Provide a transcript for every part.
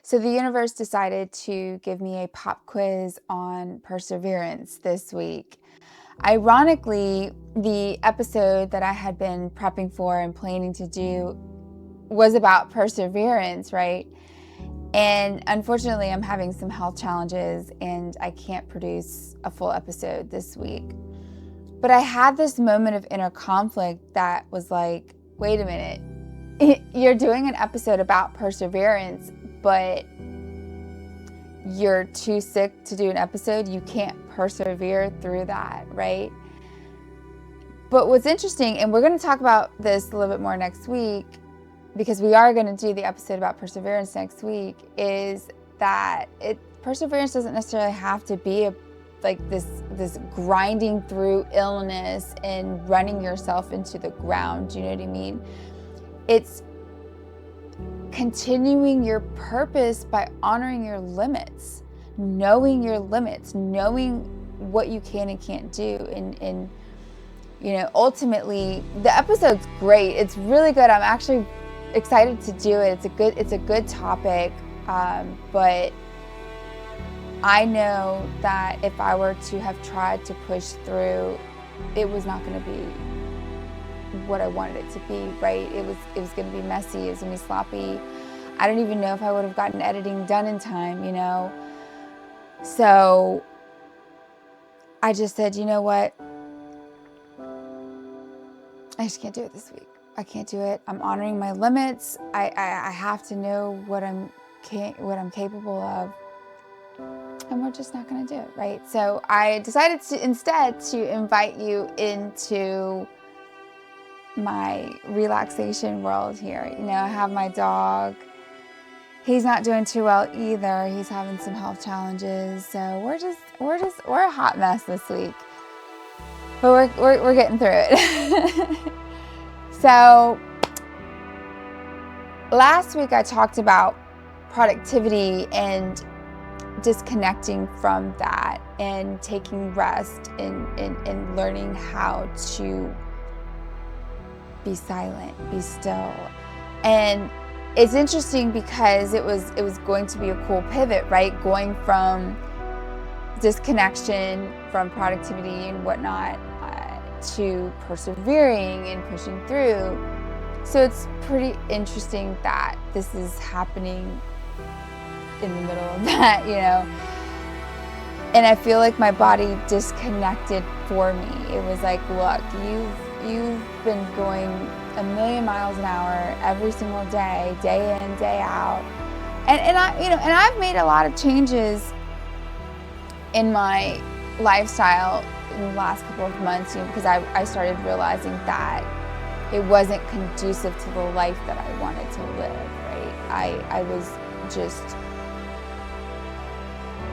So the universe decided to give me a pop quiz on perseverance this week. Ironically, the episode that I had been prepping for and planning to do was about perseverance, right? And unfortunately, I'm having some health challenges and I can't produce a full episode this week. But I had this moment of inner conflict that was like, wait a minute, you're doing an episode about perseverance, but you're too sick to do an episode. You can't persevere through that, right? But what's interesting, and we're going to talk about this a little bit more next week, because we are going to do the episode about perseverance next week, is that perseverance doesn't necessarily have to be this grinding through illness and running yourself into the ground. Do you know what I mean? It's continuing your purpose by honoring your limits, knowing what you can and can't do. And ultimately, the episode's great. It's really good. I'm actually excited to do it. It's a good topic. But I know that if I were to have tried to push through, it was not going to be what I wanted it to be, right? It was going to be messy. It was going to be sloppy. I don't even know if I would have gotten editing done in time, So I just said, you know what? I just can't do it this week. I can't do it. I'm honoring my limits. I have to know what I'm capable of. And we're just not going to do it, right? So I decided to instead to invite you into my relaxation world here. I have my dog. He's not doing too well either. He's having some health challenges. So we're a hot mess this week. But we're getting through it. So last week I talked about productivity and disconnecting from that and taking rest and learning how to be silent, be still. And it's interesting because it was going to be a cool pivot, right? Going from disconnection from productivity and whatnot to persevering and pushing through. So it's pretty interesting that this is happening in the middle of that, And I feel like my body disconnected for me. It was like, look, you've been going a million miles an hour every single day, day in, day out. And I've made a lot of changes in my lifestyle in the last couple of months, because I started realizing that it wasn't conducive to the life that I wanted to live, right? I was just,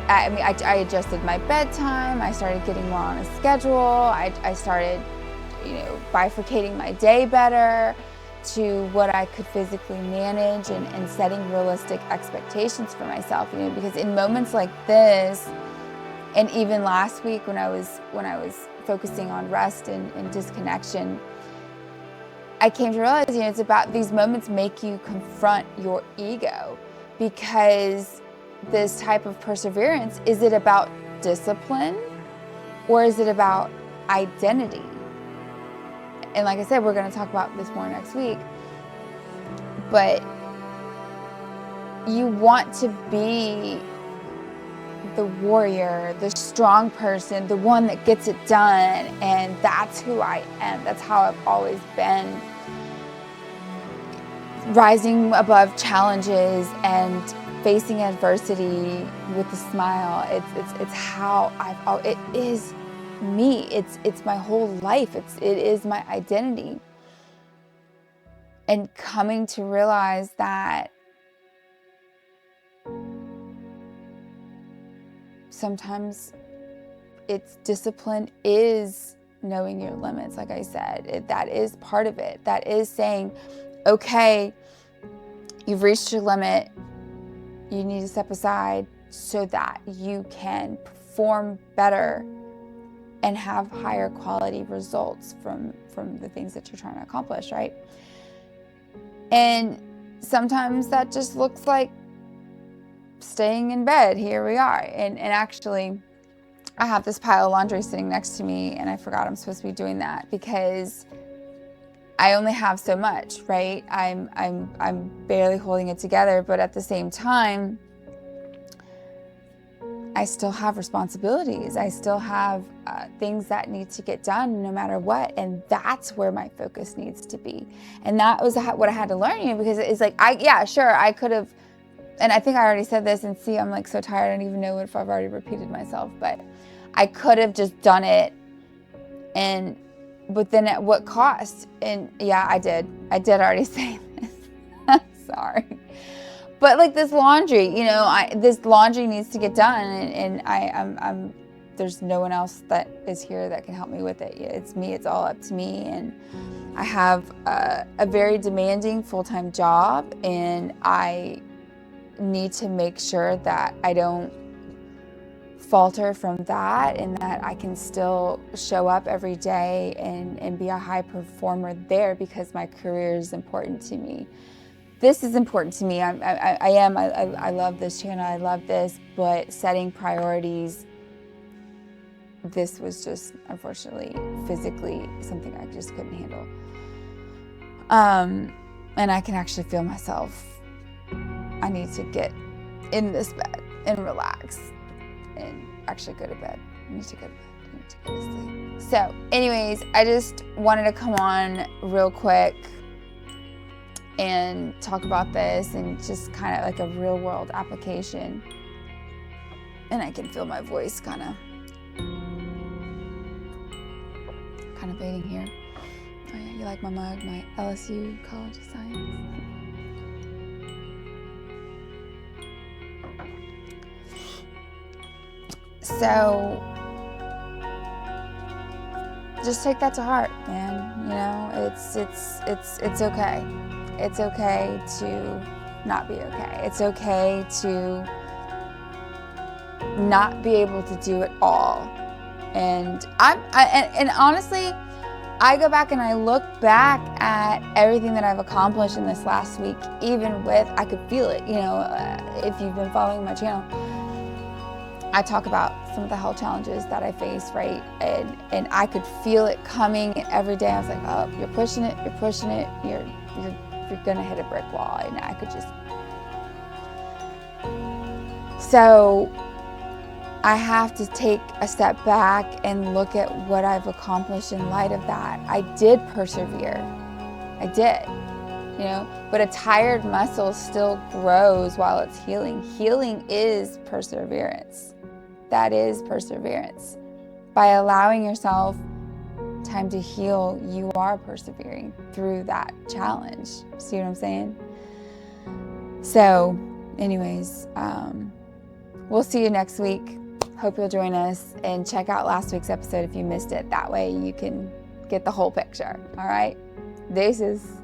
I adjusted my bedtime. I started getting more on a schedule. I started, bifurcating my day better to what I could physically manage and setting realistic expectations for myself, because in moments like this, and even last week when I was focusing on rest and disconnection, I came to realize, it's about these moments make you confront your ego, because this type of perseverance, is it about discipline or is it about identity? And like I said, we're going to talk about this more next week, but you want to be the warrior, the strong person, the one that gets it done. And that's who I am. That's how I've always been. Rising above challenges and facing adversity with a smile. It's how it is me. It's my whole life. It is my identity. And coming to realize that sometimes it's discipline is knowing your limits. Like I said, that is part of it. That is saying, okay, you've reached your limit. You need to step aside so that you can perform better and have higher quality results from the things that you're trying to accomplish, right? And sometimes that just looks like staying in bed. Here we are. And actually, I have this pile of laundry sitting next to me, and I forgot I'm supposed to be doing that because I only have so much, right? I'm barely holding it together, but at the same time, I still have responsibilities. I still have things that need to get done no matter what. And that's where my focus needs to be. And that was what I had to learn, because it's like, I could have, and I think I already said this, and see, I'm like so tired, I don't even know if I've already repeated myself, but I could have just done it, but then at what cost? And yeah, I did already say this. I'm sorry. But like this laundry, this laundry needs to get done, and I'm there's no one else that is here that can help me with it. It's me. It's all up to me. And I have a very demanding full-time job, and I need to make sure that I don't falter from that, and that I can still show up every day and be a high performer there, because my career is important to me. This is important to me. I love this channel. I love this, but setting priorities, this was just, unfortunately, physically something I just couldn't handle. And I can actually feel myself. I need to get in this bed and relax and actually go to bed. I need to go to bed. I need to go to sleep. So anyways, I just wanted to come on real quick and talk about this, and just kind of like a real world application. And I can feel my voice kind of fading here. Oh yeah, you like my mug, my LSU College of Science. So just take that to heart, man. It's okay. It's okay to not be okay. It's okay to not be able to do it all. And and honestly, I go back and I look back at everything that I've accomplished in this last week, even with, I could feel it, if you've been following my channel. I talk about some of the health challenges that I face, right? And I could feel it coming, and every day I was like, oh, you're pushing it, you're gonna hit a brick wall. And I could just, so I have to take a step back and look at what I've accomplished in light of that. I did persevere. I did, but a tired muscle still grows while it's healing. Healing is perseverance. That is perseverance. By allowing yourself time to heal, you are persevering through that challenge. See what I'm saying? So anyways, we'll see you next week. Hope you'll join us, and check out last week's episode if you missed it. That way you can get the whole picture. All right? Deuces.